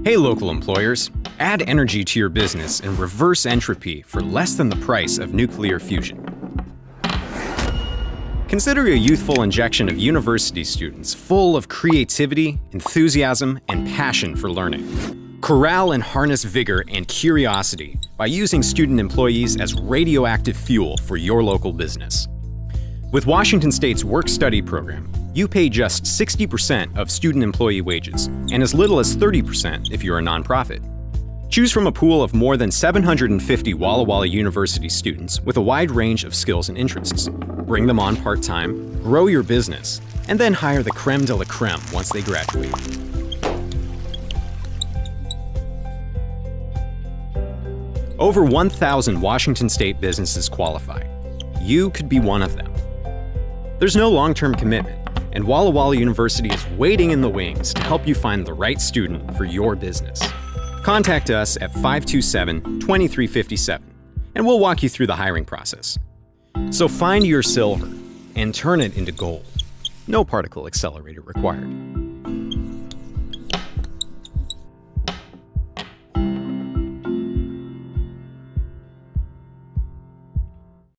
Hey local employers, add energy to your business and reverse entropy for less than the price of nuclear fusion. Consider a youthful injection of university students full of creativity, enthusiasm, and passion for learning. Corral and harness vigor and curiosity by using student employees as radioactive fuel for your local business. With Washington State's Work-Study program, you pay just 60% of student employee wages and as little as 30% if you're a nonprofit. Choose from a pool of more than 750 Walla Walla University students with a wide range of skills and interests. Bring them on part-time, grow your business, and then hire the creme de la creme once they graduate. Over 1,000 Washington State businesses qualify. You could be one of them. There's no long-term commitment, and Walla Walla University is waiting in the wings to help you find the right student for your business. Contact us at 527-2357, and we'll walk you through the hiring process. So find your silver and turn it into gold. No particle accelerator required.